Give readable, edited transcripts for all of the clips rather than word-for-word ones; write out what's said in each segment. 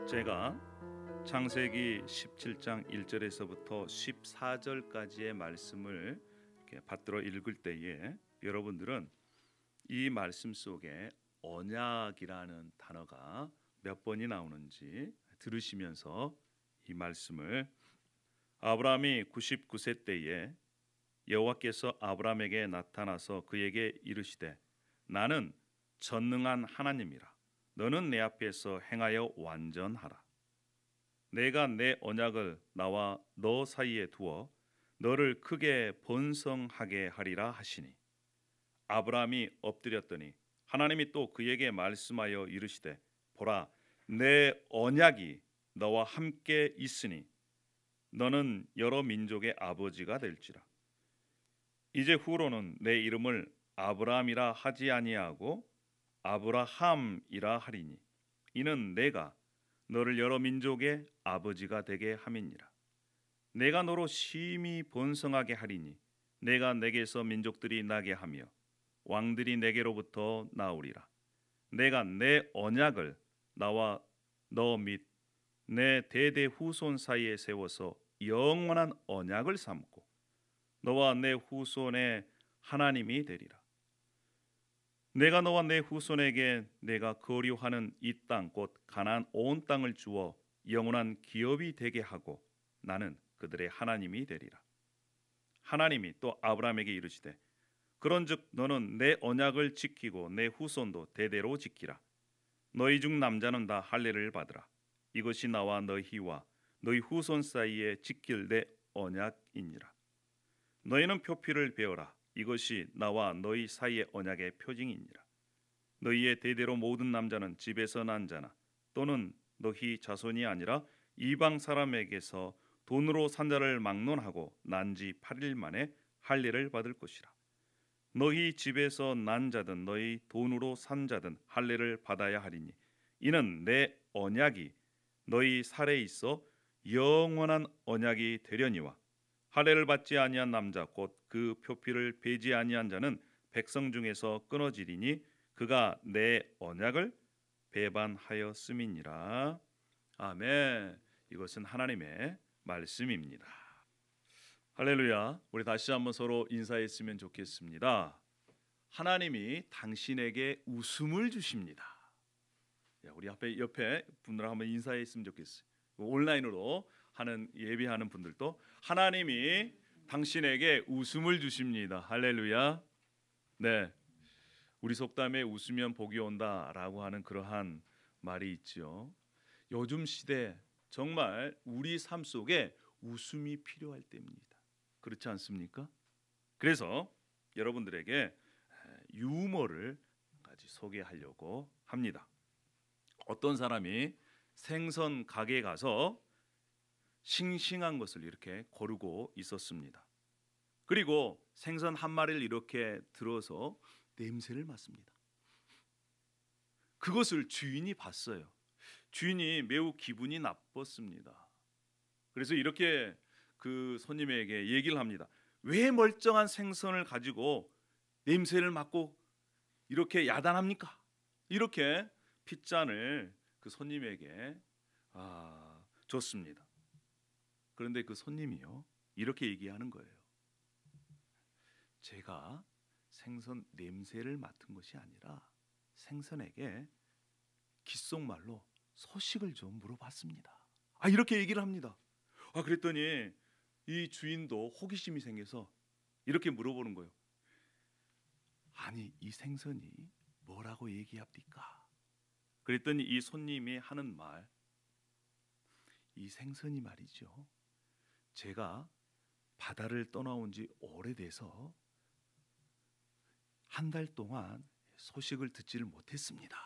제가 창세기 17장 1절에서부터 14절까지의 말씀을 이렇게 받들어 읽을 때에 여러분들은 이 말씀 속에 언약이라는 단어가 몇 번이 나오는지 들으시면서 이 말씀을 아브라함이 99세 때에 여호와께서 아브라함에게 나타나서 그에게 이르시되 나는 전능한 하나님이라 너는 내 앞에서 행하여 완전하라. 내가 내 언약을 나와 너 사이에 두어 너를 크게 번성하게 하리라 하시니 아브라함이 엎드렸더니 하나님이 또 그에게 말씀하여 이르시되 보라 내 언약이 너와 함께 있으니 너는 여러 민족의 아버지가 될지라. 이제 후로는 내 이름을 아브라함이라 하지 아니하고 아브라함이라 하리니 이는 내가 너를 여러 민족의 아버지가 되게 함이니라. 내가 너로 심히 번성하게 하리니 내가 내게서 민족들이 나게 하며 왕들이 내게로부터 나오리라. 내가 내 언약을 나와 너 및 내 대대 후손 사이에 세워서 영원한 언약을 삼고 너와 내 후손의 하나님이 되리라. 내가 너와 내 후손에게 내가 거류하는 이 땅 곧 가나안 온 땅을 주어 영원한 기업이 되게 하고 나는 그들의 하나님이 되리라. 하나님이 또 아브라함에게 이르시되 그런즉 너는 내 언약을 지키고 내 후손도 대대로 지키라. 너희 중 남자는 다 할례를 받으라. 이것이 나와 너희와 너희 후손 사이에 지킬 내 언약이니라. 너희는 표피를 베어라. 이것이 나와 너희 사이의 언약의 표징이니라. 너희의 대대로 모든 남자는 집에서 난 자나 또는 너희 자손이 아니라 이방 사람에게서 돈으로 산 자를 막론하고 난 지 8일 만에 할례를 받을 것이라. 너희 집에서 난 자든 너희 돈으로 산 자든 할례를 받아야 하리니 이는 내 언약이 너희 살에 있어 영원한 언약이 되려니와 할례를 받지 아니한 남자 곧 그 표피를 베지 아니한 자는 백성 중에서 끊어지리니 그가 내 언약을 배반하였음이니라. 아멘. 이것은 하나님의 말씀입니다. 할렐루야. 우리 다시 한번 서로 인사했으면 좋겠습니다. 하나님이 당신에게 웃음을 주십니다. 우리 옆에 분들하고 한번 인사했으면 좋겠어요. 온라인으로 하는 예배하는 분들도 하나님이 당신에게 웃음을 주십니다. 할렐루야. 네, 우리 속담에 웃으면 복이 온다라고 하는 그러한 말이 있죠. 요즘 시대 정말 우리 삶 속에 웃음이 필요할 때입니다. 그렇지 않습니까? 그래서 여러분들에게 유머를 같이 소개하려고 합니다. 어떤 사람이 생선 가게에 가서 싱싱한 것을 이렇게 고르고 있었습니다. 그리고 생선 한 마리를 이렇게 들어서 냄새를 맡습니다. 그것을 주인이 봤어요. 주인이 매우 기분이 나빴습니다. 그래서 이렇게 그 손님에게 얘기를 합니다. 왜 멀쩡한 생선을 가지고 냄새를 맡고 이렇게 야단합니까? 이렇게 핏잔을 그 손님에게 줬습니다. 그런데 그 손님이요 이렇게 얘기하는 거예요. 제가 생선 냄새를 맡은 것이 아니라 생선에게 귓속말로 소식을 좀 물어봤습니다. 이렇게 얘기를 합니다. 그랬더니 이 주인도 호기심이 생겨서 이렇게 물어보는 거예요. 아니 이 생선이 뭐라고 얘기합니까? 그랬더니 이 손님이 하는 말, 이 생선이 말이죠, 제가 바다를 떠나온 지 오래돼서 한 달 동안 소식을 듣지를 못했습니다.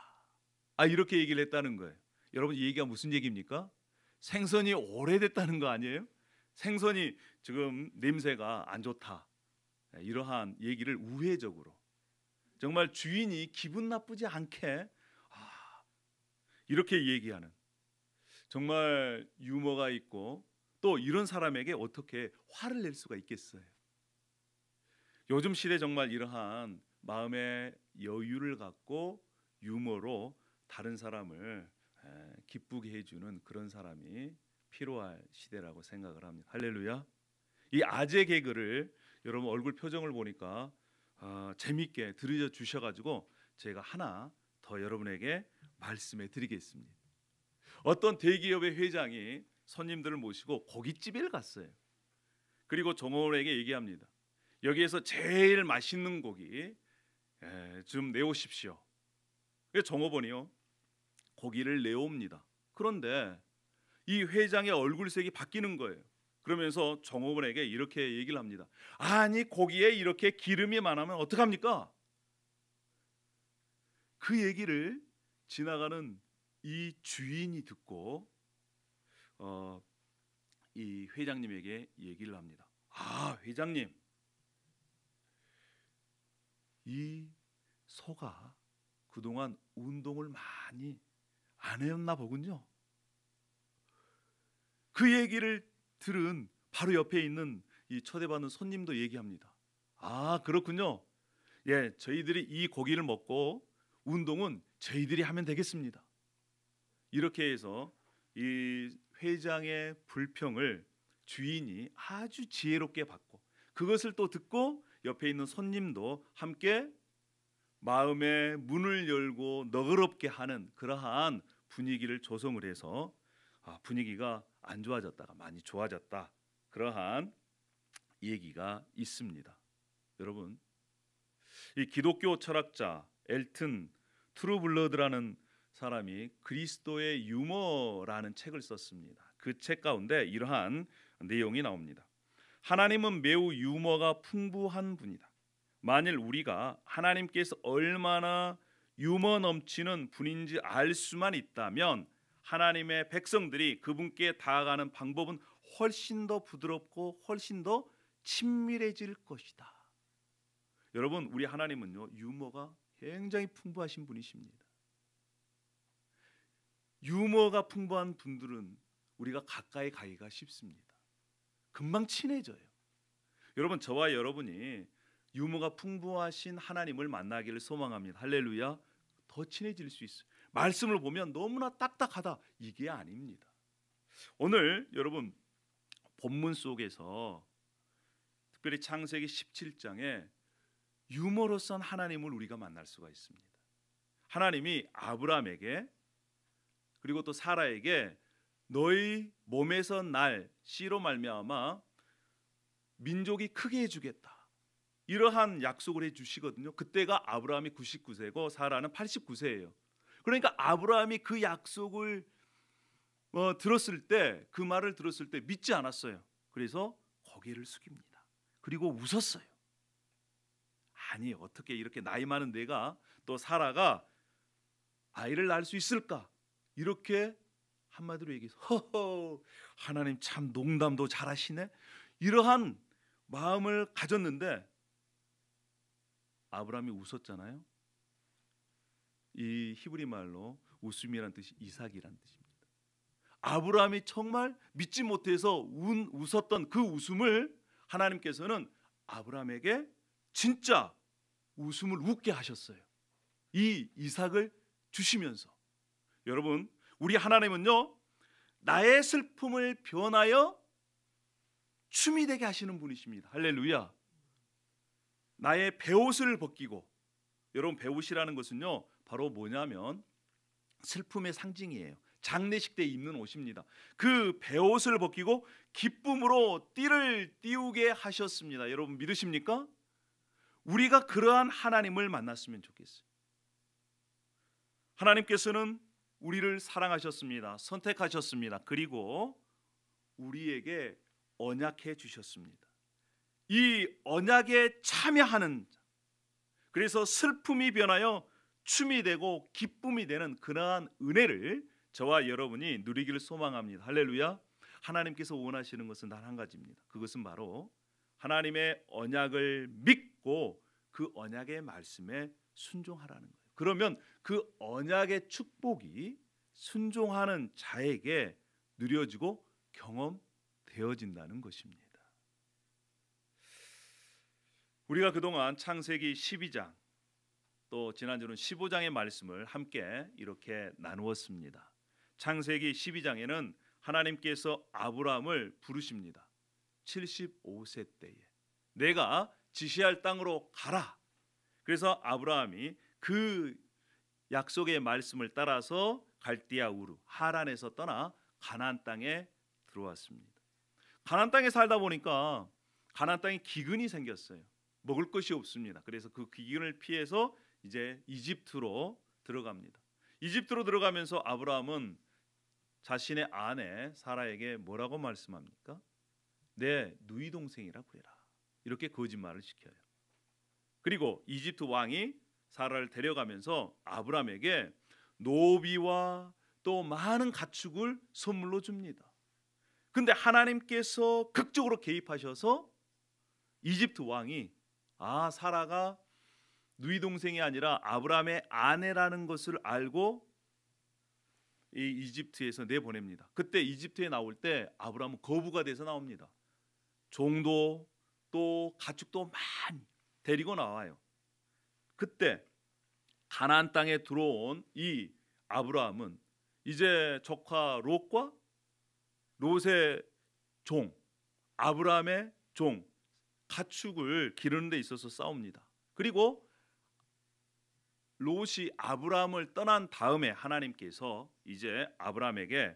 이렇게 얘기를 했다는 거예요. 여러분 이 얘기가 무슨 얘기입니까? 생선이 오래됐다는 거 아니에요? 생선이 지금 냄새가 안 좋다, 이러한 얘기를 우회적으로 정말 주인이 기분 나쁘지 않게 이렇게 얘기하는, 정말 유머가 있고 또 이런 사람에게 어떻게 화를 낼 수가 있겠어요? 요즘 시대 정말 이러한 마음의 여유를 갖고 유머로 다른 사람을 기쁘게 해주는 그런 사람이 필요할 시대라고 생각을 합니다. 할렐루야. 이 아재 개그를 여러분 얼굴 표정을 보니까 재밌게 들려 주셔가지고 제가 하나 더 여러분에게 말씀해 드리겠습니다. 어떤 대기업의 회장이 손님들을 모시고 고깃집에 갔어요. 그리고 종업원에게 얘기합니다. 여기에서 제일 맛있는 고기 좀 내오십시오. 종업원이요 고기를 내옵니다. 그런데 이 회장의 얼굴색이 바뀌는 거예요. 그러면서 종업원에게 이렇게 얘기를 합니다. 아니 고기에 이렇게 기름이 많으면 어떡합니까? 그 얘기를 지나가는 이 주인이 듣고 이 회장님에게 얘기를 합니다. 아, 회장님, 이 소가 그동안 운동을 많이 안 해왔나 보군요. 그 얘기를 들은 바로 옆에 있는 이 초대받는 손님도 얘기합니다. 아, 그렇군요. 예, 저희들이 이 고기를 먹고 운동은 저희들이 하면 되겠습니다. 이렇게 해서 이 회장의 불평을 주인이 아주 지혜롭게 받고 그것을 또 듣고 옆에 있는 손님도 함께 마음의 문을 열고 너그럽게 하는 그러한 분위기를 조성을 해서 분위기가 안 좋아졌다가 많이 좋아졌다. 그러한 얘기가 있습니다. 여러분, 이 기독교 철학자 엘튼 트루블러드라는 사람이 그리스도의 유머라는 책을 썼습니다. 그 책 가운데 이러한 내용이 나옵니다. 하나님은 매우 유머가 풍부한 분이다. 만일 우리가 하나님께서 얼마나 유머 넘치는 분인지 알 수만 있다면 하나님의 백성들이 그분께 다가가는 방법은 훨씬 더 부드럽고 훨씬 더 친밀해질 것이다. 여러분, 우리 하나님은요 유머가 굉장히 풍부하신 분이십니다. 유머가 풍부한 분들은 우리가 가까이 가기가 쉽습니다. 금방 친해져요. 여러분, 저와 여러분이 유머가 풍부하신 하나님을 만나기를 소망합니다. 할렐루야. 더 친해질 수 있어요. 말씀을 보면 너무나 딱딱하다, 이게 아닙니다. 오늘 여러분 본문 속에서 특별히 창세기 17장에 유머러스한 하나님을 우리가 만날 수가 있습니다. 하나님이 아브라함에게 그리고 또 사라에게 너희 몸에서 날 씨로 말미암아 민족이 크게 해주겠다, 이러한 약속을 해주시거든요. 그때가 아브라함이 99세고 사라는 89세예요. 그러니까 아브라함이 그 약속을 들었을 때, 그 말을 들었을 때 믿지 않았어요. 그래서 고개를 숙입니다. 그리고 웃었어요. 아니, 어떻게 이렇게 나이 많은 내가 또 사라가 아이를 낳을 수 있을까? 이렇게 한마디로 얘기해서 허허, 하나님 참 농담도 잘하시네, 이러한 마음을 가졌는데 아브라함이 웃었잖아요. 이 히브리 말로 웃음이란 뜻이 이삭이란 뜻입니다. 아브라함이 정말 믿지 못해서 웃었던 그 웃음을 하나님께서는 아브라함에게 진짜 웃음을 웃게 하셨어요. 이 이삭을 주시면서. 여러분, 우리 하나님은요 나의 슬픔을 변하여 춤이 되게 하시는 분이십니다. 할렐루야. 나의 베옷을 벗기고, 여러분 베옷이라는 것은요 바로 뭐냐면 슬픔의 상징이에요. 장례식 때 입는 옷입니다. 그 베옷을 벗기고 기쁨으로 띠를 띄우게 하셨습니다. 여러분 믿으십니까? 우리가 그러한 하나님을 만났으면 좋겠어요. 하나님께서는 우리를 사랑하셨습니다. 선택하셨습니다. 그리고 우리에게 언약해 주셨습니다. 이 언약에 참여하는 자, 그래서 슬픔이 변하여 춤이 되고 기쁨이 되는 그러한 은혜를 저와 여러분이 누리기를 소망합니다. 할렐루야. 하나님께서 원하시는 것은 단 한 가지입니다. 그것은 바로 하나님의 언약을 믿고 그 언약의 말씀에 순종하라는 거예요. 그러면 그 언약의 축복이 순종하는 자에게 누려지고 경험되어진다는 것입니다. 우리가 그동안 창세기 12장 또 지난주는 15장의 말씀을 함께 이렇게 나누었습니다. 창세기 12장에는 하나님께서 아브라함을 부르십니다. 75세 때에 내가 지시할 땅으로 가라. 그래서 아브라함이 그 약속의 말씀을 따라서 갈디아 우르 하란에서 떠나 가나안 땅에 들어왔습니다. 가나안 땅에 살다 보니까 가나안 땅에 기근이 생겼어요. 먹을 것이 없습니다. 그래서 그 기근을 피해서 이제 이집트로 들어갑니다. 이집트로 들어가면서 아브라함은 자신의 아내 사라에게 뭐라고 말씀합니까? 내 누이 동생이라 부르라. 이렇게 거짓말을 시켜요. 그리고 이집트 왕이 사라를 데려가면서 아브라함에게 노비와 또 많은 가축을 선물로 줍니다. 근데 하나님께서 극적으로 개입하셔서 이집트 왕이 사라가 누이 동생이 아니라 아브라함의 아내라는 것을 알고 이 이집트에서 내보냅니다. 그때 이집트에 나올 때 아브라함은 거부가 돼서 나옵니다. 종도 또 가축도 많이 데리고 나와요. 그때 가나안 땅에 들어온 이 아브라함은 이제 조카 롯과 롯의 종, 아브라함의 종, 가축을 기르는 데 있어서 싸웁니다. 그리고 롯이 아브라함을 떠난 다음에 하나님께서 이제 아브라함에게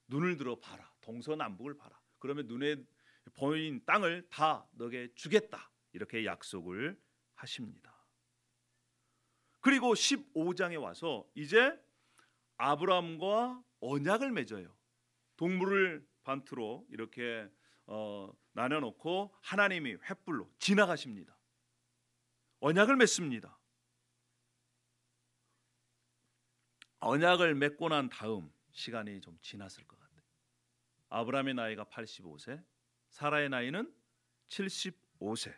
눈을 들어 봐라. 동서남북을 봐라. 그러면 눈에 보인 땅을 다 너에게 주겠다. 이렇게 약속을 하십니다. 그리고 15장에 와서 이제 아브라함과 언약을 맺어요. 동물을 반투로 이렇게 나눠놓고 하나님이 횃불로 지나가십니다. 언약을 맺습니다. 언약을 맺고 난 다음 시간이 좀 지났을 것 같아요. 아브라함의 나이가 85세, 사라의 나이는 75세.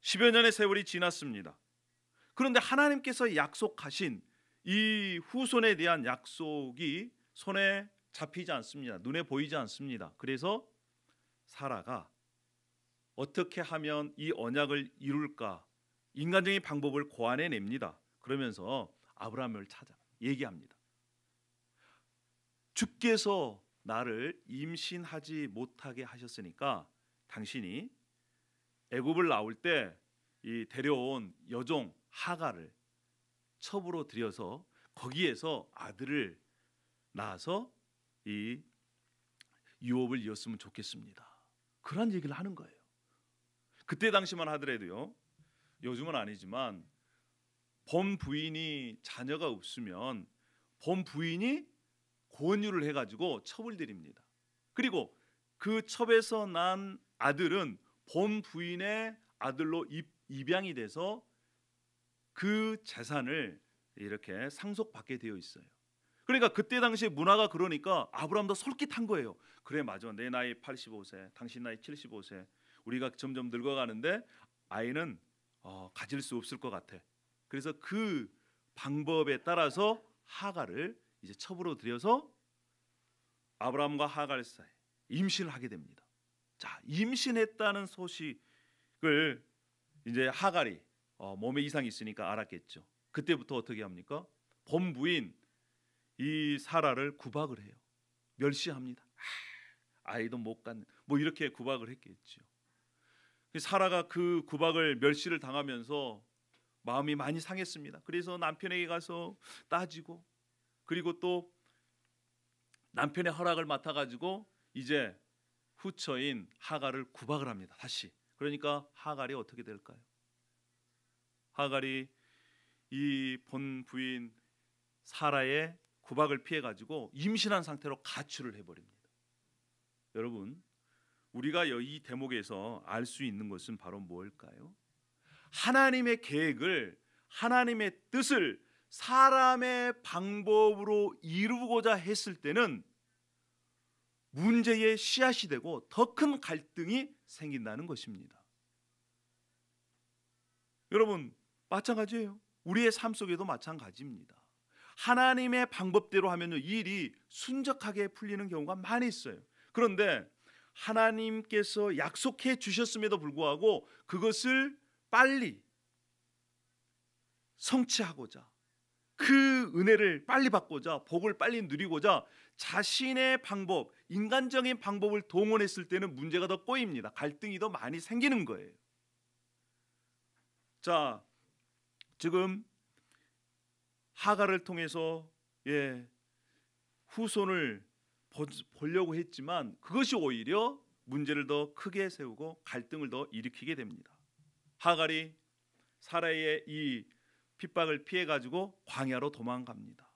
10여 년의 세월이 지났습니다. 그런데 하나님께서 약속하신 이 후손에 대한 약속이 손에 잡히지 않습니다. 눈에 보이지 않습니다. 그래서 사라가 어떻게 하면 이 언약을 이룰까 인간적인 방법을 고안해냅니다. 그러면서 아브라함을 찾아 얘기합니다. 주께서 나를 임신하지 못하게 하셨으니까 당신이 애굽을 나올 때 이 데려온 여종 하갈을 첩으로 들여서 거기에서 아들을 낳아서 이 유업을 이었으면 좋겠습니다. 그런 얘기를 하는 거예요. 그때 당시만 하더라도요, 요즘은 아니지만 본 부인이 자녀가 없으면 본 부인이 권유를 해가지고 첩을 드립니다. 그리고 그 첩에서 난 아들은 본 부인의 아들로 입양이 돼서 그 재산을 이렇게 상속받게 되어 있어요. 그러니까 그때 당시에 문화가 그러니까 아브라함도 솔깃한 거예요. 그래 맞아, 내 나이 85세, 당신 나이 75세, 우리가 점점 늙어가는데 아이는 가질 수 없을 것 같아. 그래서 그 방법에 따라서 하갈을 이제 첩으로 들여서 아브라함과 하갈 사이 임신을 하게 됩니다. 자, 임신했다는 소식을 이제 하갈이 몸에 이상이 있으니까 알았겠죠. 그때부터 어떻게 합니까? 본 부인 이 사라를 구박을 해요. 멸시합니다. 아이도 못 갖는 뭐 이렇게 구박을 했겠죠. 사라가 그 구박을 멸시를 당하면서 마음이 많이 상했습니다. 그래서 남편에게 가서 따지고 그리고 또 남편의 허락을 맡아가지고 이제 후처인 하갈을 구박을 합니다. 다시. 그러니까 하갈이 어떻게 될까요? 하갈이 이 본 부인 사라의 구박을 피해가지고 임신한 상태로 가출을 해버립니다. 여러분, 우리가 이 대목에서 알 수 있는 것은 바로 뭘까요? 하나님의 계획을, 하나님의 뜻을 사람의 방법으로 이루고자 했을 때는 문제의 씨앗이 되고 더 큰 갈등이 생긴다는 것입니다. 여러분, 마찬가지예요. 우리의 삶 속에도 마찬가지입니다. 하나님의 방법대로 하면 일이 순적하게 풀리는 경우가 많이 있어요. 그런데 하나님께서 약속해 주셨음에도 불구하고 그것을 빨리 성취하고자, 그 은혜를 빨리 받고자, 복을 빨리 누리고자 자신의 방법, 인간적인 방법을 동원했을 때는 문제가 더 꼬입니다. 갈등이 더 많이 생기는 거예요. 자, 지금 하갈을 통해서 후손을 보려고 했지만 그것이 오히려 문제를 더 크게 세우고 갈등을 더 일으키게 됩니다. 하갈이 사라의 이 핍박을 피해 가지고 광야로 도망갑니다.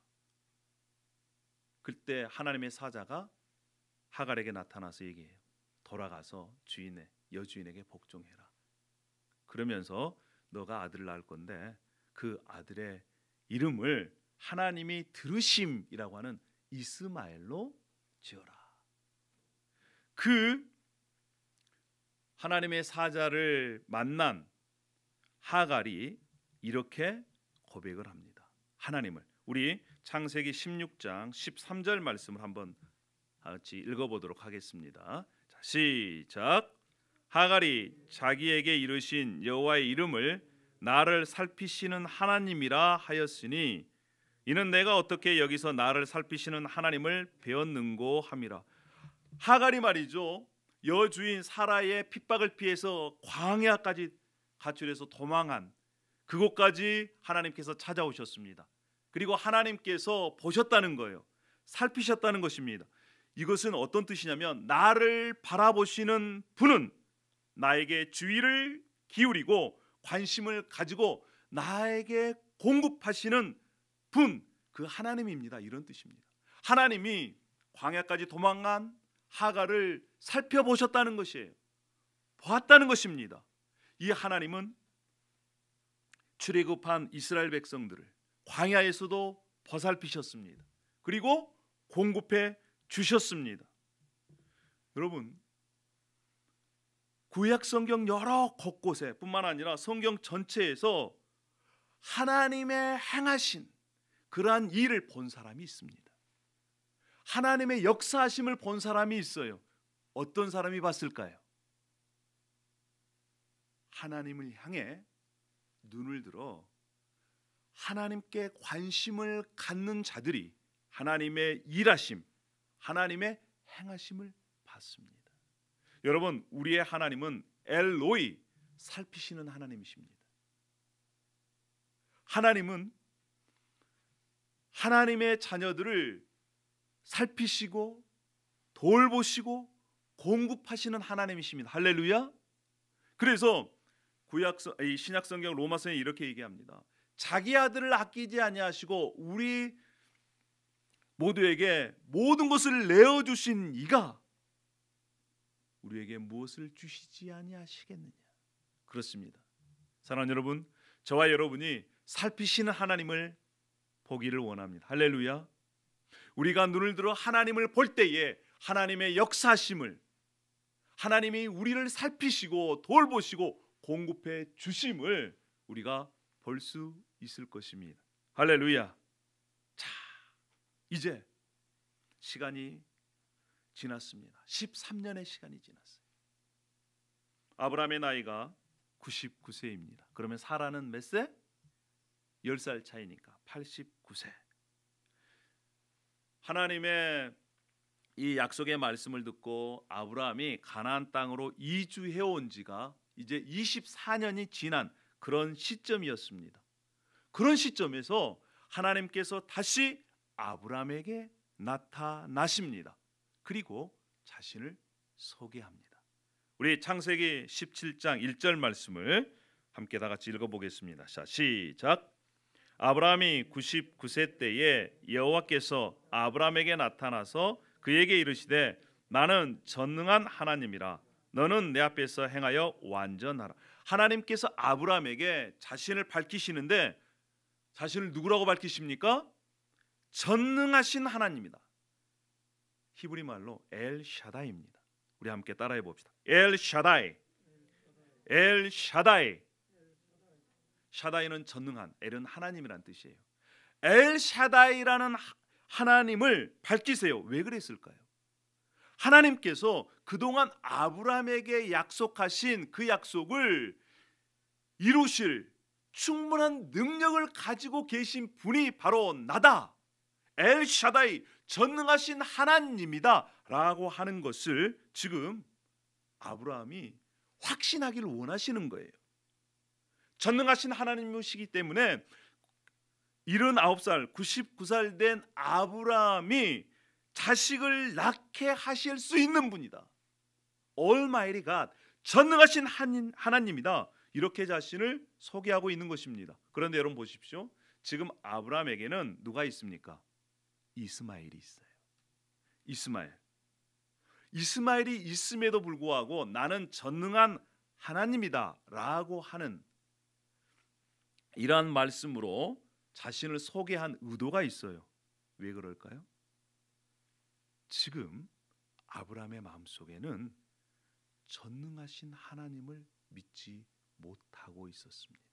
그때 하나님의 사자가 하갈에게 나타나서 얘기해요. 돌아가서 여주인에게 복종해라. 그러면서 너가 아들을 낳을 건데 그 아들의 이름을 하나님이 들으심이라고 하는 이스마엘로 지어라. 그 하나님의 사자를 만난 하갈이 이렇게 고백을 합니다. 하나님을. 우리 창세기 16장 13절 말씀을 한번 같이 읽어보도록 하겠습니다. 자, 시작. 하갈이 자기에게 이르신 여호와의 이름을 나를 살피시는 하나님이라 하였으니 이는 내가 어떻게 여기서 나를 살피시는 하나님을 배웠는고 함이라. 하갈이 말이죠, 여주인 사라의 핍박을 피해서 광야까지 가출해서 도망한 그곳까지 하나님께서 찾아오셨습니다. 그리고 하나님께서 보셨다는 거예요. 살피셨다는 것입니다. 이것은 어떤 뜻이냐면 나를 바라보시는 분은 나에게 주의를 기울이고 관심을 가지고 나에게 공급하시는 분, 그 하나님입니다. 이런 뜻입니다. 하나님이 광야까지 도망간 하갈을 살펴보셨다는 것이에요. 보았다는 것입니다. 이 하나님은 출애굽한 이스라엘 백성들을 광야에서도 보살피셨습니다. 그리고 공급해 주셨습니다. 여러분, 구약 성경 여러 곳곳에 뿐만 아니라 성경 전체에서 하나님의 행하신 그러한 일을 본 사람이 있습니다. 하나님의 역사하심을 본 사람이 있어요. 어떤 사람이 봤을까요? 하나님을 향해 눈을 들어 하나님께 관심을 갖는 자들이 하나님의 일하심, 하나님의 행하심을 봤습니다. 여러분, 우리의 하나님은 엘로이, 살피시는 하나님이십니다. 하나님은 하나님의 자녀들을 살피시고 돌보시고 공급하시는 하나님이십니다. 할렐루야. 그래서 신약 성경 로마서에 이렇게 얘기합니다. 자기 아들을 아끼지 아니하시고 우리 모두에게 모든 것을 내어 주신 이가 우리에게 무엇을 주시지 아니하시겠느냐. 그렇습니다. 사랑하는 여러분, 저와 여러분이 살피시는 하나님을 보기를 원합니다. 할렐루야. 우리가 눈을 들어 하나님을 볼 때에 하나님의 역사심을, 하나님이 우리를 살피시고 돌보시고 공급해 주심을 우리가 볼 수 있을 것입니다. 할렐루야. 자, 이제 시간이 지났습니다. 13년의 시간이 지났어요. 아브라함의 나이가 99세입니다. 그러면 사라는 몇 세? 10살 차이니까 89세. 하나님의 이 약속의 말씀을 듣고 아브라함이 가나안 땅으로 이주해 온 지가 이제 24년이 지난 그런 시점이었습니다. 그런 시점에서 하나님께서 다시 아브라함에게 나타나십니다. 그리고 자신을 소개합니다. 우리 창세기 17장 1절 말씀을 함께 다 같이 읽어보겠습니다. 자, 시작. 아브라함이 99세 때에 여호와께서 아브라함에게 나타나서 그에게 이르시되 나는 전능한 하나님이라 너는 내 앞에서 행하여 완전하라. 하나님께서 아브라함에게 자신을 밝히시는데 자신을 누구라고 밝히십니까? 전능하신 하나님이다. 히브리 말로 엘샤다이입니다. 우리 함께 따라해 봅시다. 엘샤다이. 엘샤다이. 샤다이는 전능한, 엘은 하나님이란 뜻이에요. 엘샤다이라는 하나님을 밝히세요. 왜 그랬을까요? 하나님께서 그동안 아브라함에게 약속하신 그 약속을 이루실 충분한 능력을 가지고 계신 분이 바로 나다, 엘샤다이, 전능하신 하나님이다 라고 하는 것을 지금 아브라함이 확신하기를 원하시는 거예요. 전능하신 하나님이시기 때문에 79살, 99살 된 아브라함이 자식을 낳게 하실 수 있는 분이다. Almighty God, 전능하신 하나님이다. 이렇게 자신을 소개하고 있는 것입니다. 그런데 여러분 보십시오. 지금 아브라함에게는 누가 있습니까? 이스마엘이 있어요. 이스마엘이 있음에도 불구하고 나는 전능한 하나님이다 라고 하는 이러한 말씀으로 자신을 소개한 의도가 있어요. 왜 그럴까요? 지금 아브라함의 마음속에는 전능하신 하나님을 믿지 못하고 있었습니다.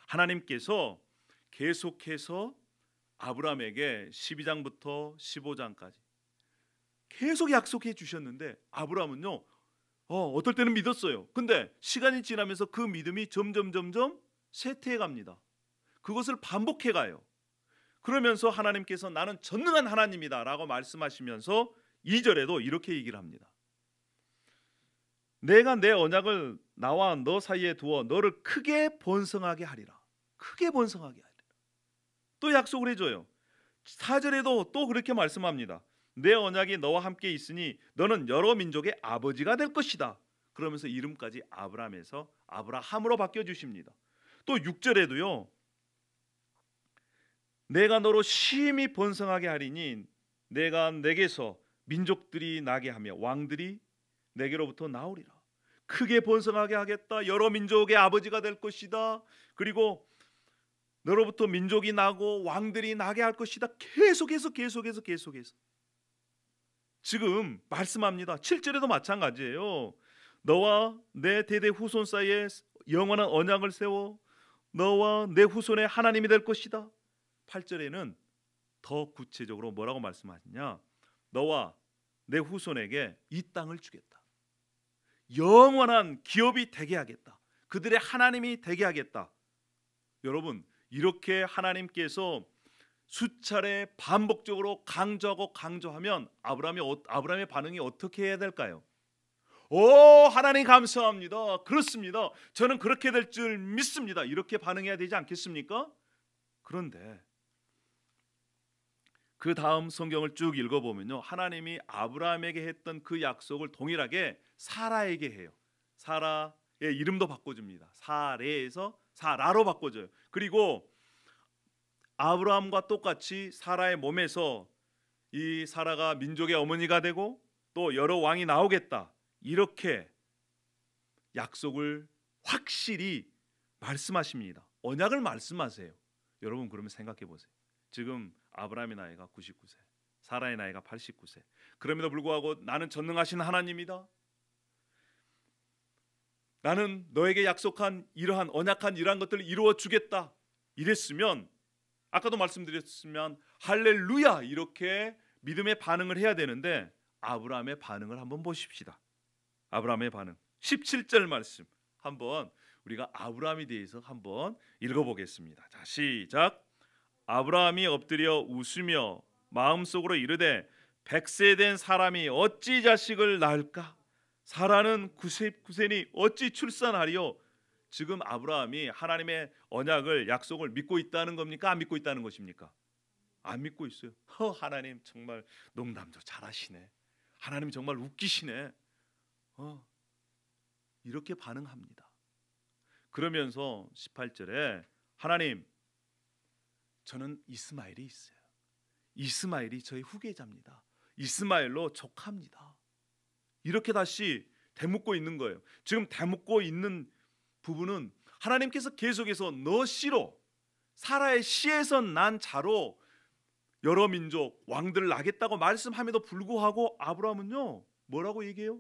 하나님께서 계속해서 아브라함에게 12장부터 15장까지 계속 약속해 주셨는데 아브라함은요 어떨 때는 믿었어요. 근데 시간이 지나면서 그 믿음이 점점 쇠퇴해 갑니다. 그것을 반복해 가요. 그러면서 하나님께서 나는 전능한 하나님이다 라고 말씀하시면서 2절에도 이렇게 얘기를 합니다. 내가 내 언약을 나와 너 사이에 두어 너를 크게 번성하게 하리라. 크게 번성하게 하리라. 또 약속을 해줘요. 4절에도 또 그렇게 말씀합니다. 내 언약이 너와 함께 있으니 너는 여러 민족의 아버지가 될 것이다. 그러면서 이름까지 아브라함에서 아브라함으로 바뀌어주십니다. 또 6절에도요. 내가 너로 심히 번성하게 하리니 내가 내게서 민족들이 나게 하며 왕들이 내게로부터 나오리라. 크게 번성하게 하겠다. 여러 민족의 아버지가 될 것이다. 그리고 너로부터 민족이 나고 왕들이 나게 할 것이다. 계속해서 지금 말씀합니다. 7절에도 마찬가지예요. 너와 내 대대 후손 사이에 영원한 언약을 세워 너와 내 후손의 하나님이 될 것이다. 8절에는 더 구체적으로 뭐라고 말씀하시냐? 너와 내 후손에게 이 땅을 주겠다. 영원한 기업이 되게 하겠다. 그들의 하나님이 되게 하겠다. 여러분, 이렇게 하나님께서 수차례 반복적으로 강조하면 아브라함의 반응이 어떻게 해야 될까요? 하나님 감사합니다. 그렇습니다. 저는 그렇게 될 줄 믿습니다. 이렇게 반응해야 되지 않겠습니까? 그런데 그 다음 성경을 쭉 읽어보면요, 하나님이 아브라함에게 했던 그 약속을 동일하게 사라에게 해요. 사라의 이름도 바꿔줍니다. 사레에서 사라로 바꿔줘요. 그리고 아브라함과 똑같이 사라의 몸에서 이 사라가 민족의 어머니가 되고 또 여러 왕이 나오겠다, 이렇게 약속을 확실히 말씀하십니다. 언약을 말씀하세요. 여러분, 그러면 생각해 보세요. 지금 아브라함의 나이가 99세, 사라의 나이가 89세. 그럼에도 불구하고 나는 전능하신 하나님이다. 나는 너에게 약속한 이러한 언약한 이러한 것들을 이루어 주겠다. 이랬으면, 아까도 말씀드렸으면 할렐루야 이렇게 믿음의 반응을 해야 되는데 아브라함의 반응을 한번 보십시다. 아브라함의 반응 17절 말씀 한번 우리가 아브라함에 대해서 한번 읽어보겠습니다. 자, 시작. 아브라함이 엎드려 웃으며 마음속으로 이르되 100세 된 사람이 어찌 자식을 낳을까? 사라는 99세니 어찌 출산하리요? 지금 아브라함이 하나님의 언약을, 약속을 믿고 있다는 겁니까? 안 믿고 있다는 것입니까? 안 믿고 있어요. 하나님 정말 농담도 잘하시네. 하나님 정말 웃기시네. 이렇게 반응합니다. 그러면서 18절에 하나님, 저는 이스마엘이 있어요. 이스마엘이 저의 후계자입니다. 이스마엘로 족합니다. 이렇게 다시 되묻고 있는 거예요. 지금 되묻고 있는 부분은 하나님께서 계속해서 너 씨로, 사라의 씨에서 난 자로 여러 민족 왕들을 낳겠다고 말씀함에도 불구하고 아브라함은요 뭐라고 얘기해요?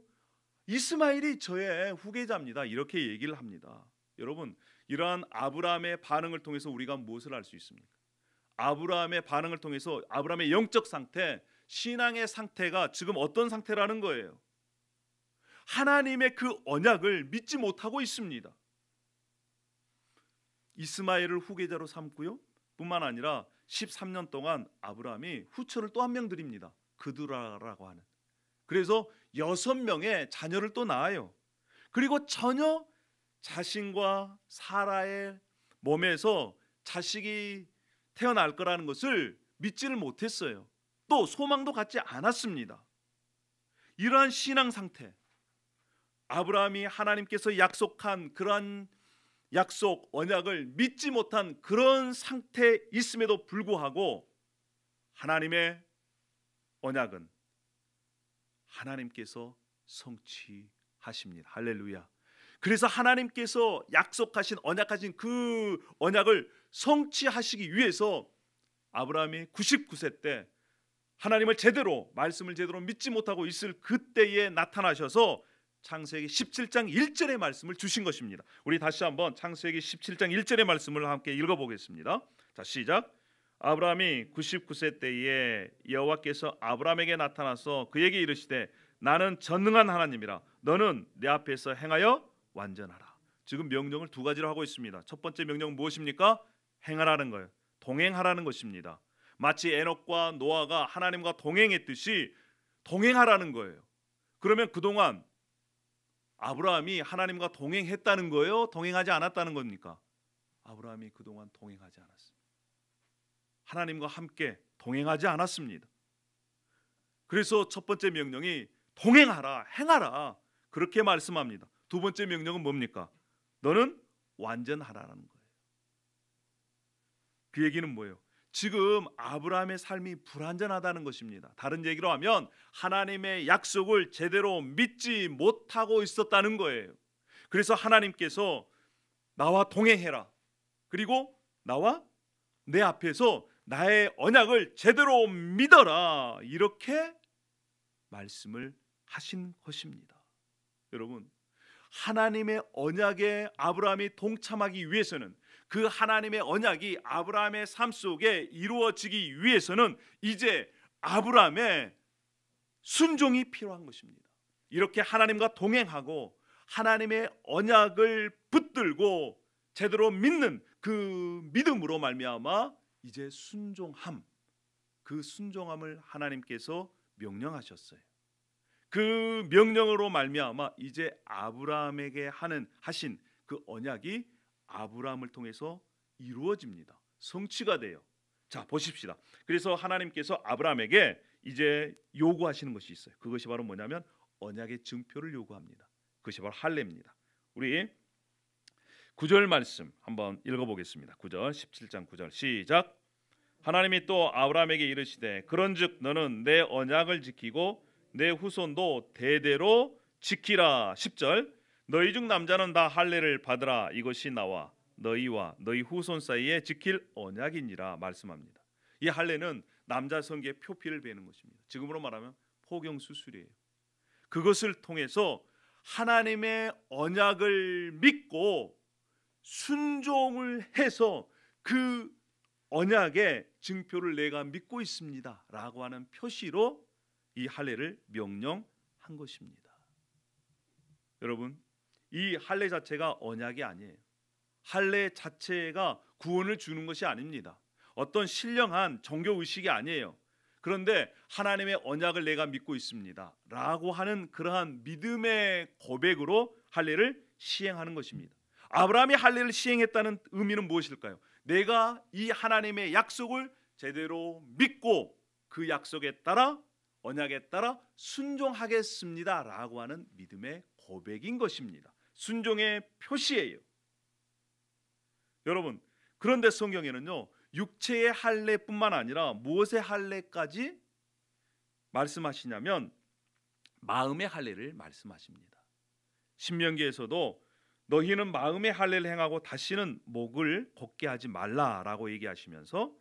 이스마엘이 저의 후계자입니다. 이렇게 얘기를 합니다. 여러분, 이러한 아브라함의 반응을 통해서 우리가 무엇을 알 수 있습니까? 아브라함의 반응을 통해서 아브라함의 영적 상태, 신앙의 상태가 지금 어떤 상태라는 거예요? 하나님의 그 언약을 믿지 못하고 있습니다. 이스마엘을 후계자로 삼고요. 뿐만 아니라 13년 동안 아브라함이 후처를 또 한 명 드립니다. 그두라라고 하는. 그래서 6명의 자녀를 또 낳아요. 그리고 전혀 자신과 사라의 몸에서 자식이 태어날 거라는 것을 믿지를 못했어요. 또 소망도 갖지 않았습니다. 이러한 신앙 상태, 아브라함이 하나님께서 약속한 그러한 약속, 언약을 믿지 못한 그런 상태에 있음에도 불구하고 하나님의 언약은 하나님께서 성취하십니다. 할렐루야. 그래서 하나님께서 약속하신 언약하신 그 언약을 성취하시기 위해서 아브라함이 99세 때 하나님을 제대로, 말씀을 제대로 믿지 못하고 있을 그때에 나타나셔서 창세기 17장 1절의 말씀을 주신 것입니다. 우리 다시 한번 창세기 17장 1절의 말씀을 함께 읽어보겠습니다. 자, 시작. 아브라함이 99세 때에 여호와께서 아브라함에게 나타나서 그에게 이르시되 나는 전능한 하나님이라 너는 내 앞에서 행하여 완전하라. 지금 명령을 두 가지로 하고 있습니다. 첫 번째 명령 무엇입니까? 행하라는 거예요. 동행하라는 것입니다. 마치 에녹과 노아가 하나님과 동행했듯이 동행하라는 거예요. 그러면 그동안 아브라함이 하나님과 동행했다는 거예요? 동행하지 않았다는 겁니까? 아브라함이 그동안 동행하지 않았습니다. 하나님과 함께 동행하지 않았습니다. 그래서 첫 번째 명령이 동행하라, 행하라, 그렇게 말씀합니다. 두 번째 명령은 뭡니까? 너는 완전하라는 거예요. 그 얘기는 뭐예요? 지금 아브라함의 삶이 불완전하다는 것입니다. 다른 얘기로 하면 하나님의 약속을 제대로 믿지 못하고 있었다는 거예요. 그래서 하나님께서 나와 동행해라, 그리고 나와 내 앞에서 나의 언약을 제대로 믿어라, 이렇게 말씀을 하신 것입니다. 여러분, 하나님의 언약에 아브라함이 동참하기 위해서는, 그 하나님의 언약이 아브라함의 삶 속에 이루어지기 위해서는 이제 아브라함의 순종이 필요한 것입니다. 이렇게 하나님과 동행하고 하나님의 언약을 붙들고 제대로 믿는 그 믿음으로 말미암아 이제 순종함, 그 순종함을 하나님께서 명령하셨어요. 그 명령으로 말미암아 이제 아브라함에게 하신 그 언약이 아브라함을 통해서 이루어집니다. 성취가 돼요. 자, 보십시다. 그래서 하나님께서 아브라함에게 이제 요구하시는 것이 있어요. 그것이 바로 뭐냐면 언약의 증표를 요구합니다. 그것이 바로 할례입니다. 우리 9절 말씀 한번 읽어보겠습니다. 9절, 17장 9절 시작. 하나님이 또 아브라함에게 이르시되 그런즉 너는 내 언약을 지키고 내 후손도 대대로 지키라. 10절. 너희 중 남자는 다 할례를 받으라. 이것이 나와 너희와 너희 후손 사이에 지킬 언약이니라 말씀합니다. 이 할례는 남자 성기의 표피를 베는 것입니다. 지금으로 말하면 포경 수술이에요. 그것을 통해서 하나님의 언약을 믿고 순종을 해서 그 언약의 증표를 내가 믿고 있습니다 라고 하는 표시로 이 할례를 명령한 것입니다. 여러분, 이 할례 자체가 언약이 아니에요. 할례 자체가 구원을 주는 것이 아닙니다. 어떤 신령한 종교 의식이 아니에요. 그런데 하나님의 언약을 내가 믿고 있습니다 라고 하는 그러한 믿음의 고백으로 할례를 시행하는 것입니다. 아브라함이 할례를 시행했다는 의미는 무엇일까요? 내가 이 하나님의 약속을 제대로 믿고 그 약속에 따라, 언약에 따라 순종하겠습니다 라고 하는 믿음의 고백인 것입니다. 순종의 표시예요. 여러분, 그런데 성경에는요, 육체의 할례뿐만 아니라 무엇의 할례까지 말씀하시냐면 마음의 할례를 말씀하십니다. 신명기에서도 너희는 마음의 할례를 행하고 다시는 목을 곧게 하지 말라라고 얘기하시면서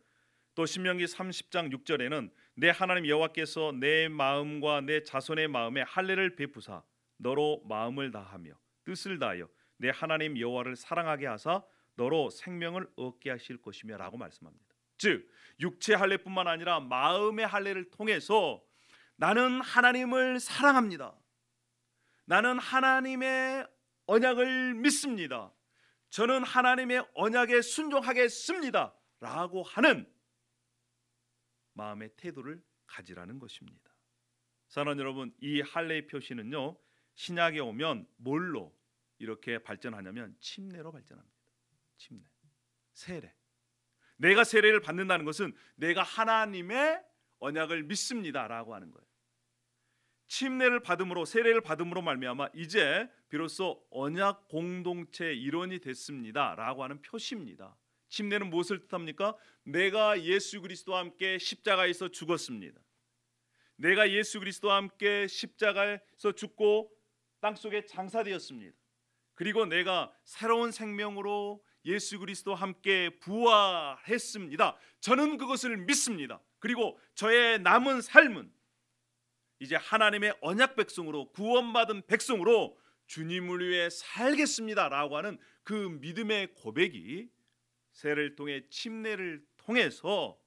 또 신명기 30장 6절에는 내 하나님 여호와께서 내 마음과 내 자손의 마음에 할례를 베푸사 너로 마음을 다하며 뜻을 다하여 내 하나님 여호와를 사랑하게 하사 너로 생명을 얻게 하실 것이며 라고 말씀합니다. 즉 육체 할례뿐만 아니라 마음의 할례를 통해서 나는 하나님을 사랑합니다. 나는 하나님의 언약을 믿습니다. 저는 하나님의 언약에 순종하겠습니다 라고 하는 마음의 태도를 가지라는 것입니다. 사랑하는 여러분, 이 할례의 표시는요, 신약에 오면 뭘로 이렇게 발전하냐면 침례로 발전합니다. 침례, 세례. 내가 세례를 받는다는 것은 내가 하나님의 언약을 믿습니다라고 하는 거예요. 침례를 받음으로, 세례를 받음으로 말미암아 이제 비로소 언약 공동체의 일원이 됐습니다라고 하는 표시입니다. 침례는 무엇을 뜻합니까? 내가 예수 그리스도와 함께 십자가에서 죽었습니다. 내가 예수 그리스도와 함께 십자가에서 죽고 땅속에 장사되었습니다. 그리고 내가 새로운 생명으로 예수 그리스도와 함께 부활했습니다. 저는 그것을 믿습니다. 그리고 저의 남은 삶은 이제 하나님의 언약 백성으로, 구원받은 백성으로 주님을 위해 살겠습니다 라고 하는 그 믿음의 고백이 세례를 통해, 침례를 통해서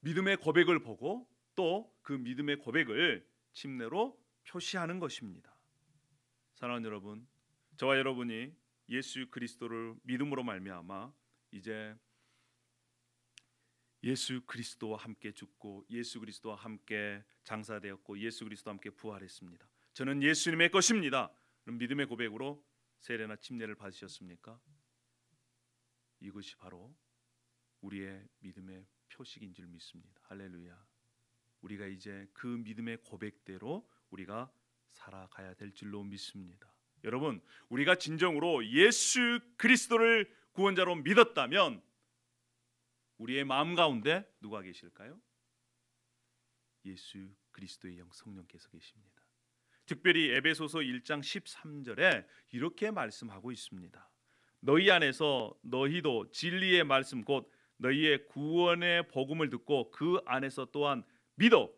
믿음의 고백을 보고 또 그 믿음의 고백을 침례로 표시하는 것입니다. 사랑하는 여러분, 저와 여러분이 예수 그리스도를 믿음으로 말미암아 이제 예수 그리스도와 함께 죽고 예수 그리스도와 함께 장사되었고 예수 그리스도와 함께 부활했습니다. 저는 예수님의 것입니다. 그럼 믿음의 고백으로 세례나 침례를 받으셨습니까? 이것이 바로 우리의 믿음의 표식인 줄 믿습니다. 할렐루야. 우리가 이제 그 믿음의 고백대로 우리가 살아가야 될 줄로 믿습니다. 여러분, 우리가 진정으로 예수 그리스도를 구원자로 믿었다면 우리의 마음 가운데 누가 계실까요? 예수 그리스도의 영 성령께서 계십니다. 특별히 에베소서 1장 13절에 이렇게 말씀하고 있습니다. 너희 안에서 너희도 진리의 말씀 곧 너희의 구원의 복음을 듣고 그 안에서 또한 믿어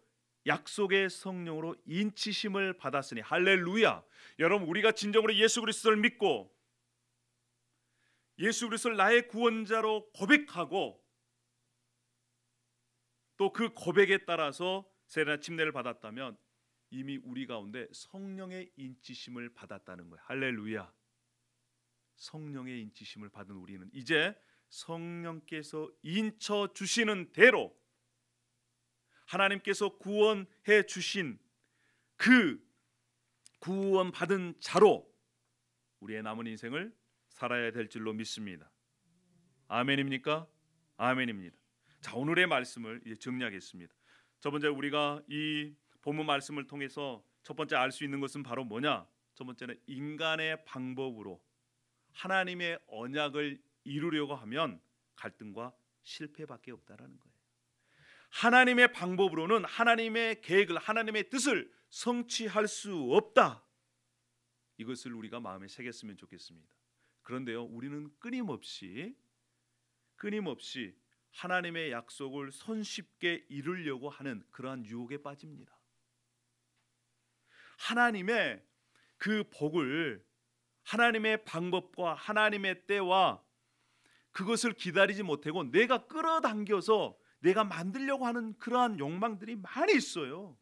약속의 성령으로 인치심을 받았으니. 할렐루야. 여러분, 우리가 진정으로 예수 그리스도를 믿고 예수 그리스도를 나의 구원자로 고백하고 또 그 고백에 따라서 세례나 침례를 받았다면 이미 우리 가운데 성령의 인치심을 받았다는 거예요. 할렐루야. 성령의 인치심을 받은 우리는 이제 성령께서 인쳐 주시는 대로 하나님께서 구원해 주신 그 구원받은 자로 우리의 남은 인생을 살아야 될 줄로 믿습니다. 아멘입니까? 아멘입니다. 자, 오늘의 말씀을 이제 정리하겠습니다. 첫 번째, 우리가 이 본문 말씀을 통해서 첫 번째 알 수 있는 것은 바로 뭐냐? 첫 번째는 인간의 방법으로 하나님의 언약을 이루려고 하면 갈등과 실패밖에 없다라는 거예요. 하나님의 방법으로는 하나님의 계획을, 하나님의 뜻을 성취할 수 없다. 이것을 우리가 마음에 새겼으면 좋겠습니다. 그런데요, 우리는 끊임없이 하나님의 약속을 손쉽게 이루려고 하는 그러한 유혹에 빠집니다. 하나님의 그 복을, 하나님의 방법과 하나님의 때와 그것을 기다리지 못하고 내가 끌어당겨서 내가 만들려고 하는 그러한 욕망들이 많이 있어요.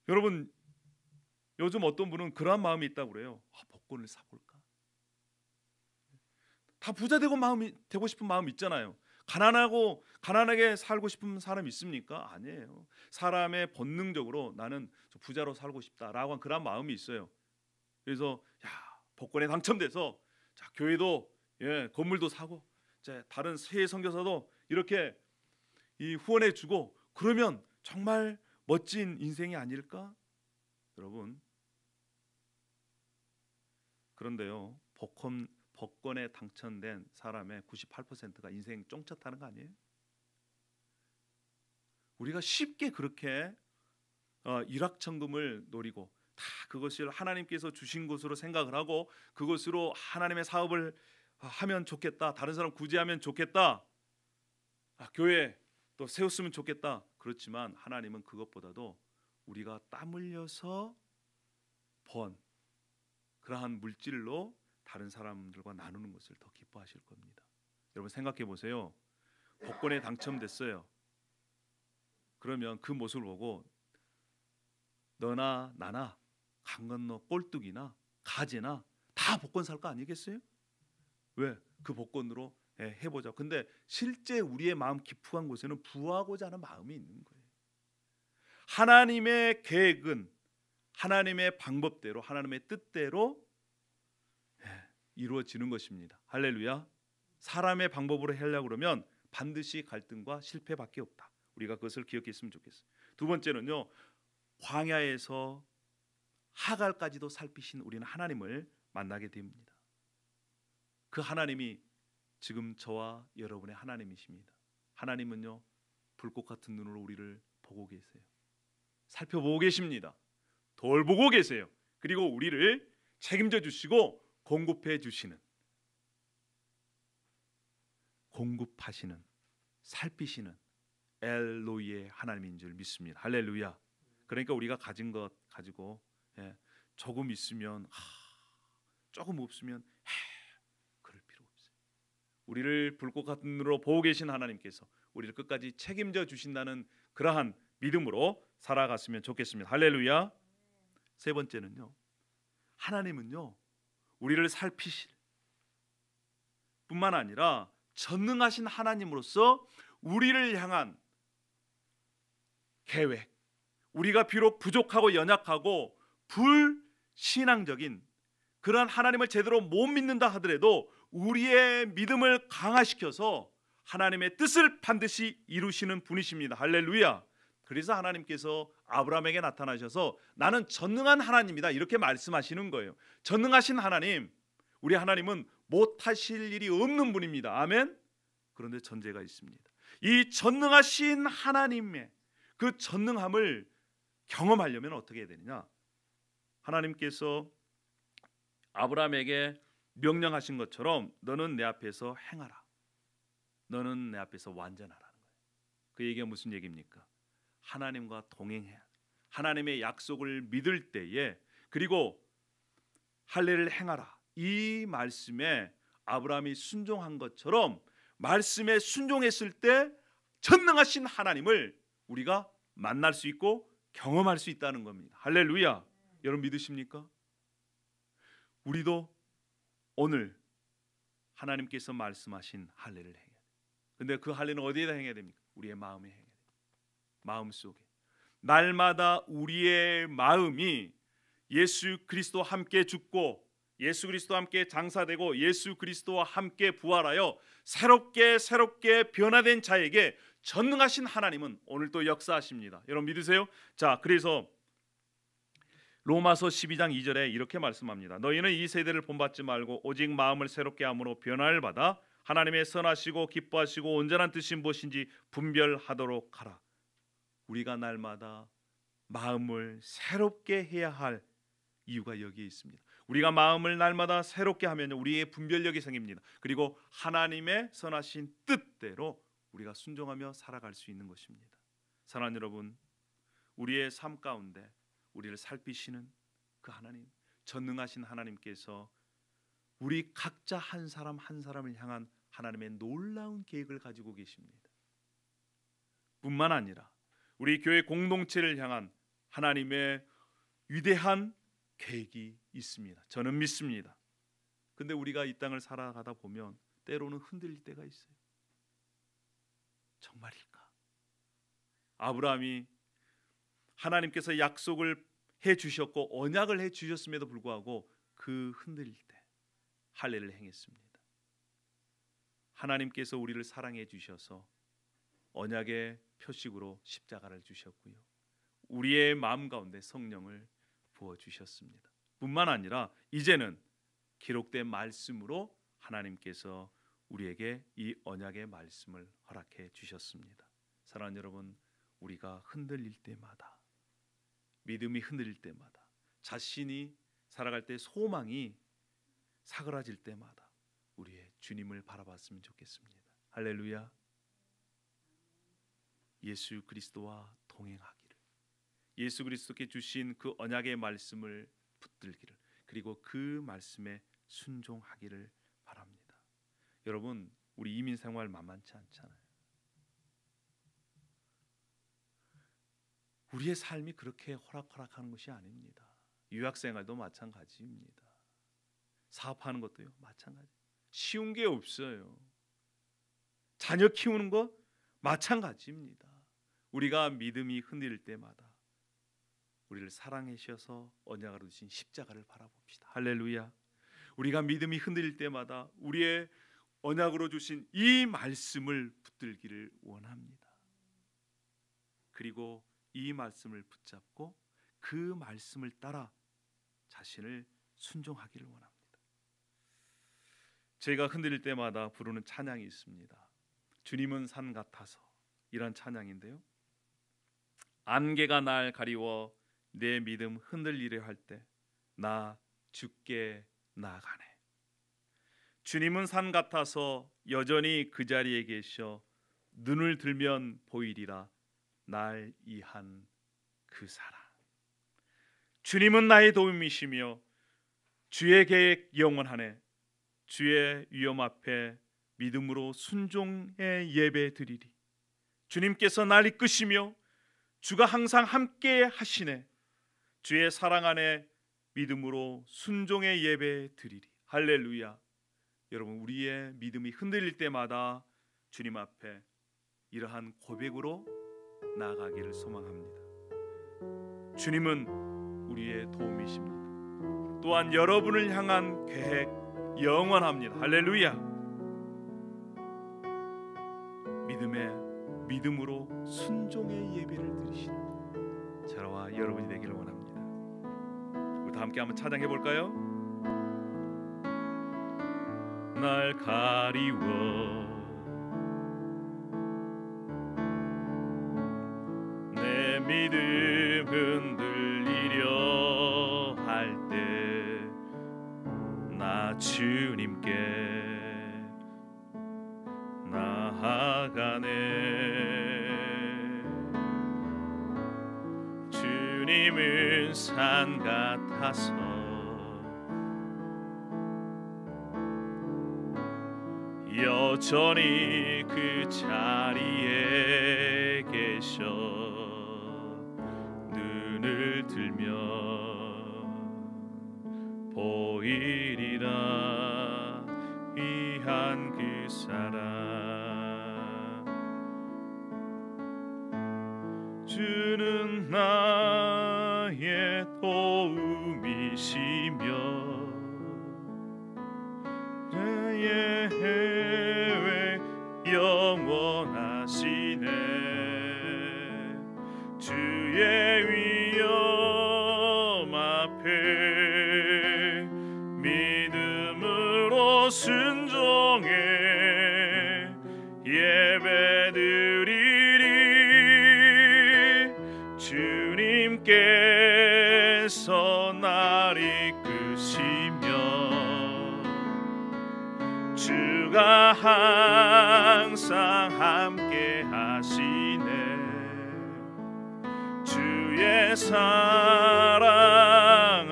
여러분, 요즘 어떤 분은 그러한 마음이 있다고 그래요. 복권을 사볼까? 다 부자 되고 싶은 마음 있잖아요. 가난하게 살고 싶은 사람 있습니까? 아니에요. 사람의 본능적으로 나는 부자로 살고 싶다라고 한 그런 마음이 있어요. 그래서 복권에 당첨돼서 교회도 건물도 사고 다른 새 선교사도 이렇게 후원해주고 그러면 정말 멋진 인생이 아닐까? 여러분, 그런데요, 복권에 당첨된 사람의 98%가 인생 쫑쳤다는 거 아니에요? 우리가 쉽게 그렇게 일확천금을 노리고 다 그것을 하나님께서 주신 것으로 생각을 하고 그것으로 하나님의 사업을 하면 좋겠다, 다른 사람 구제하면 좋겠다, 교회 또 세웠으면 좋겠다. 그렇지만 하나님은 그것보다도 우리가 땀 흘려서 번 그러한 물질로 다른 사람들과 나누는 것을 더 기뻐하실 겁니다. 여러분, 생각해 보세요. 복권에 당첨됐어요. 그러면 그 모습을 보고 너나 나나 강 건너 꼴뚜기나 가재나 다 복권 살 거 아니겠어요? 왜? 그 복권으로 해보자. 근데 실제 우리의 마음 깊숙한 곳에는 부하고자 하는 마음이 있는 거예요. 하나님의 계획은 하나님의 방법대로, 하나님의 뜻대로 이루어지는 것입니다. 할렐루야. 사람의 방법으로 하려고 그러면 반드시 갈등과 실패밖에 없다. 우리가 그것을 기억했으면 좋겠어요. 두 번째는요, 광야에서 하갈까지도 살피신 우리는 하나님을 만나게 됩니다. 그 하나님이 지금 저와 여러분의 하나님이십니다. 하나님은요, 불꽃 같은 눈으로 우리를 보고 계세요. 살펴보고 계십니다. 돌보고 계세요. 그리고 우리를 책임져 주시고 공급해 주시는, 공급하시는, 살피시는 엘로이의 하나님인 줄 믿습니다. 할렐루야. 그러니까 우리가 가진 것 가지고 조금 있으면 조금 없으면 그럴 필요 없어요. 우리를 불꽃 같은 눈으로 보고 계신 하나님께서 우리를 끝까지 책임져 주신다는 그러한 믿음으로 살아갔으면 좋겠습니다. 할렐루야. 세 번째는요, 하나님은요 우리를 살피실 뿐만 아니라 전능하신 하나님으로서 우리를 향한 계획, 우리가 비록 부족하고 연약하고 불신앙적인 그런 하나님을 제대로 못 믿는다 하더라도 우리의 믿음을 강화시켜서 하나님의 뜻을 반드시 이루시는 분이십니다. 할렐루야. 그래서 하나님께서 아브라함에게 나타나셔서 나는 전능한 하나님이다 이렇게 말씀하시는 거예요. 전능하신 하나님, 우리 하나님은 못하실 일이 없는 분입니다. 아멘. 그런데 전제가 있습니다. 이 전능하신 하나님의 그 전능함을 경험하려면 어떻게 해야 되느냐? 하나님께서 아브라함에게 명령하신 것처럼 너는 내 앞에서 행하라, 너는 내 앞에서 완전하라는 거예요. 그 얘기가 무슨 얘기입니까? 하나님과 동행해야, 하나님의 약속을 믿을 때에, 그리고 할례를 행하라, 이 말씀에 아브라함이 순종한 것처럼 말씀에 순종했을 때 전능하신 하나님을 우리가 만날 수 있고 경험할 수 있다는 겁니다. 할렐루야. 여러분 믿으십니까? 우리도 오늘 하나님께서 말씀하신 할례를 행해야 돼요. 근데 그 할례는 어디에다 행해야 됩니까? 우리의 마음에 행해야 돼요. 마음속에. 날마다 우리의 마음이 예수 그리스도와 함께 죽고 예수 그리스도와 함께 장사되고 예수 그리스도와 함께 부활하여 새롭게 변화된 자에게 전능하신 하나님은 오늘도 역사하십니다. 여러분 믿으세요? 자, 그래서 로마서 12장 2절에 이렇게 말씀합니다. 너희는 이 세대를 본받지 말고 오직 마음을 새롭게 함으로 변화를 받아 하나님의 선하시고 기뻐하시고 온전한 뜻이 무엇인지 분별하도록 하라. 우리가 날마다 마음을 새롭게 해야 할 이유가 여기에 있습니다. 우리가 마음을 날마다 새롭게 하면 우리의 분별력이 생깁니다. 그리고 하나님의 선하신 뜻대로 우리가 순종하며 살아갈 수 있는 것입니다. 사랑하는 여러분, 우리의 삶 가운데 우리를 살피시는 그 하나님, 전능하신 하나님께서 우리 각자 한 사람 한 사람을 향한 하나님의 놀라운 계획을 가지고 계십니다. 뿐만 아니라 우리 교회 공동체를 향한 하나님의 위대한 계획이 있습니다. 저는 믿습니다. 근데 우리가 이 땅을 살아가다 보면 때로는 흔들릴 때가 있어요. 정말일까? 아브라함이 하나님께서 약속을 해 주셨고 언약을 해 주셨음에도 불구하고 그 흔들릴 때 할례를 행했습니다. 하나님께서 우리를 사랑해 주셔서 언약의 표식으로 십자가를 주셨고요, 우리의 마음 가운데 성령을 부어 주셨습니다. 뿐만 아니라 이제는 기록된 말씀으로 하나님께서 우리에게 이 언약의 말씀을 허락해 주셨습니다. 사랑하는 여러분, 우리가 흔들릴 때마다, 믿음이 흔들릴 때마다, 자신이 살아갈 때 소망이 사그라질 때마다 우리의 주님을 바라봤으면 좋겠습니다. 할렐루야. 예수 그리스도와 동행하기를, 예수 그리스도께 주신 그 언약의 말씀을 붙들기를, 그리고 그 말씀에 순종하기를 바랍니다. 여러분, 우리 이민 생활 만만치 않잖아요. 우리의 삶이 그렇게 호락호락하는 것이 아닙니다. 유학생활도 마찬가지입니다. 사업하는 것도요 마찬가지. 쉬운 게 없어요. 자녀 키우는 것 마찬가지입니다. 우리가 믿음이 흔들릴 때마다 우리를 사랑하셔서 언약으로 주신 십자가를 바라봅시다. 할렐루야. 우리가 믿음이 흔들릴 때마다 우리의 언약으로 주신 이 말씀을 붙들기를 원합니다. 그리고 이 말씀을 붙잡고 그 말씀을 따라 자신을 순종하기를 원합니다. 제가 흔들릴 때마다 부르는 찬양이 있습니다. 주님은 산 같아서, 이런 찬양인데요, 안개가 날 가리워 내 믿음 흔들리려 할 때 나 주께 나아가네. 주님은 산 같아서 여전히 그 자리에 계셔 눈을 들면 보이리라 날 이한 그 사랑. 주님은 나의 도움이시며 주의 계획 영원하네. 주의 위엄 앞에 믿음으로 순종의 예배 드리리. 주님께서 날 이끄시며 주가 항상 함께 하시네. 주의 사랑 안에 믿음으로 순종의 예배 드리리. 할렐루야. 여러분, 우리의 믿음이 흔들릴 때마다 주님 앞에 이러한 고백으로 나아가기를 소망합니다. 주님은 우리의 도움이십니다. 또한 여러분을 향한 계획 영원합니다. 할렐루야. 믿음으로 순종의 예배를 드리시는 저와 여러분이 되기를 원합니다. 우리 다 함께 한번 찬양해 볼까요? 날 가리워 내 믿음 흔들리려 할 때 나 주님께 나아가네. 주님은 산 같아서 여전히 그 자리에 계셔 눈을 들면 보이리라 위한 그 사랑. 주는 나의 도움이시며 나의 계획 영원하시네. 주의 위엄 앞에 믿음으로 순종해 예배드리리. 주님께서 날 이끄시며 주가 항상 함께 하시네. 주의 사랑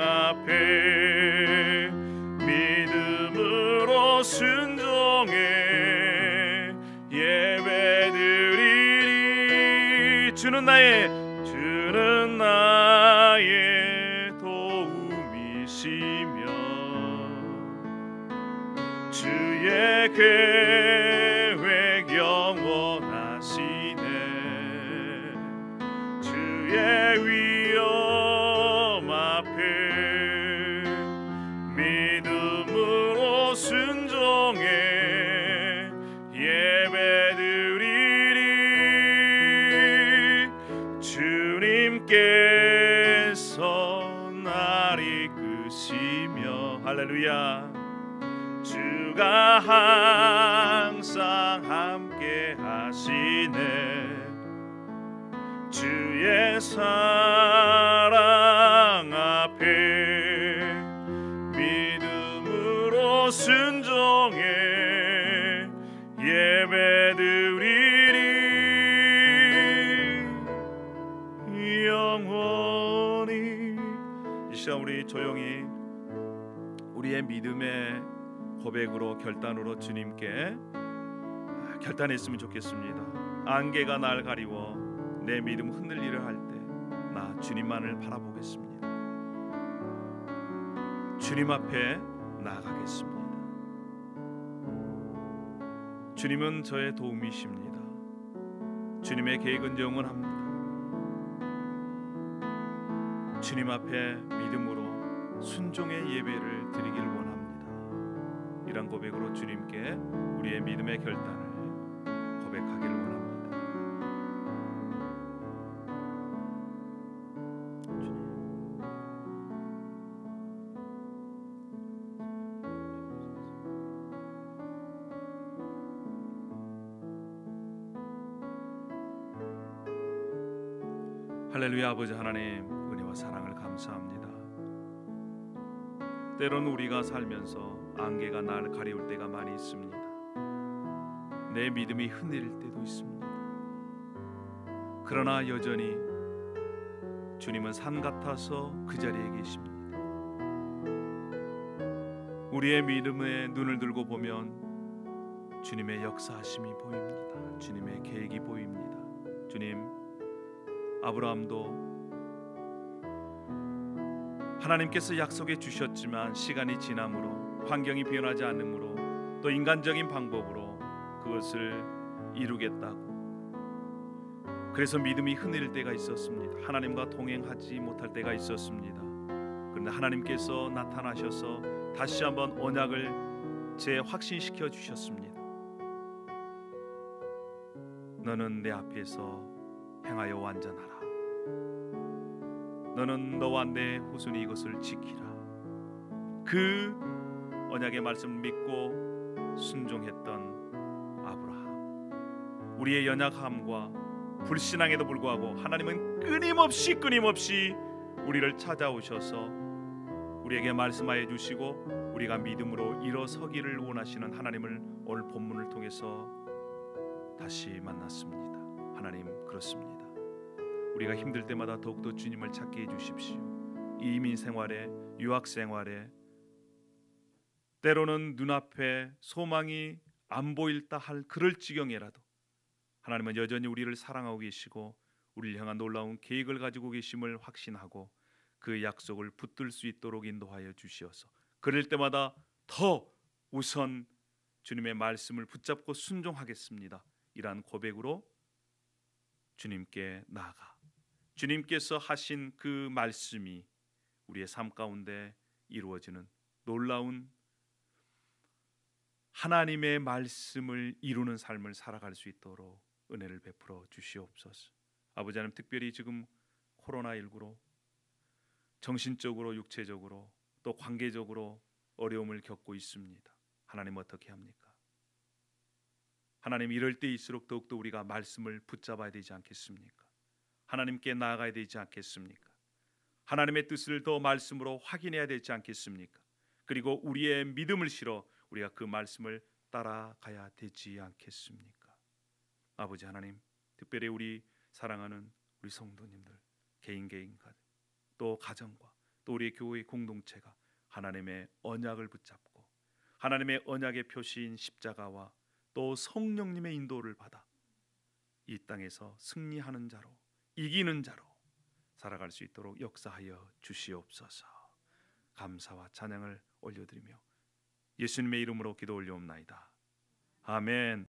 앞에 믿음으로 순종해 예배드리리. 주는 나의 도움이시며 주의 계획 영원하시네. 주의 위엄 앞에 믿음으로 순종해 예배드리리. 주님께서 날 이끄시며 할렐루야. 주가 항상 함께 하시네. 주의 사랑 앞에 믿음으로 순종해 예배드리리. 영원히. 이 시간 우리 조용히 우리의 믿음의 고백으로 결단으로 주님께 결단했으면 좋겠습니다. 안개가 날 가리워 내 믿음 흔들리려 할 때 나 주님만을 바라보겠습니다. 주님 앞에 나아가겠습니다. 주님은 저의 도움이십니다. 주님의 계획은 영원합니다. 주님 앞에 믿음으로 순종의 예배를 드리길 원합니다. 이런 고백으로 주님께 우리의 믿음의 결단을 고백하길 원합니다. 할렐루야. 아버지 하나님, 은혜와 사랑을 감사합니다. 때로는 우리가 살면서 안개가 날 가려울 때가 많이 있습니다. 내 믿음이 흔들릴 때도 있습니다. 그러나 여전히 주님은 산 같아서 그 자리에 계십니다. 우리의 믿음에 눈을 들고 보면 주님의 역사하심이 보입니다. 주님의 계획이 보입니다. 주님, 아브라함도 하나님께서 약속해 주셨지만 시간이 지남으로, 환경이 변하지 않으므로, 또 인간적인 방법으로 그것을 이루겠다고, 그래서 믿음이 흔들릴 때가 있었습니다. 하나님과 동행하지 못할 때가 있었습니다. 그런데 하나님께서 나타나셔서 다시 한번 언약을 재확신시켜 주셨습니다. 너는 내 앞에서 행하여 완전하라. 너는 너와 내 후손이 이것을 지키라. 그 언약의 말씀을 믿고 순종했던 아브라함, 우리의 연약함과 불신앙에도 불구하고 하나님은 끊임없이 우리를 찾아오셔서 우리에게 말씀하여 주시고 우리가 믿음으로 일어서기를 원하시는 하나님을 오늘 본문을 통해서 다시 만났습니다. 하나님, 그렇습니다. 우리가 힘들 때마다 더욱더 주님을 찾게 해주십시오. 이민 생활에, 유학 생활에, 때로는 눈앞에 소망이 안 보일다 할 그럴 지경에라도 하나님은 여전히 우리를 사랑하고 계시고 우리를 향한 놀라운 계획을 가지고 계심을 확신하고 그 약속을 붙들 수 있도록 인도하여 주시어서 그럴 때마다 더 우선 주님의 말씀을 붙잡고 순종하겠습니다. 이러한 고백으로 주님께 나아가 주님께서 하신 그 말씀이 우리의 삶 가운데 이루어지는 놀라운 하나님의 말씀을 이루는 삶을 살아갈 수 있도록 은혜를 베풀어 주시옵소서. 아버지 하나님, 특별히 지금 코로나19로 정신적으로, 육체적으로, 또 관계적으로 어려움을 겪고 있습니다. 하나님, 어떻게 합니까? 하나님, 이럴 때일수록 더욱더 우리가 말씀을 붙잡아야 되지 않겠습니까? 하나님께 나아가야 되지 않겠습니까? 하나님의 뜻을 더 말씀으로 확인해야 되지 않겠습니까? 그리고 우리의 믿음을 실어 우리가 그 말씀을 따라가야 되지 않겠습니까? 아버지 하나님, 특별히 우리 사랑하는 우리 성도님들 개인과 또 가정과 또 우리 교회 공동체가 하나님의 언약을 붙잡고 하나님의 언약의 표시인 십자가와 또 성령님의 인도를 받아 이 땅에서 승리하는 자로, 이기는 자로 살아갈 수 있도록 역사하여 주시옵소서. 감사와 찬양을 올려드리며 예수님의 이름으로 기도 올려옵나이다. 아멘.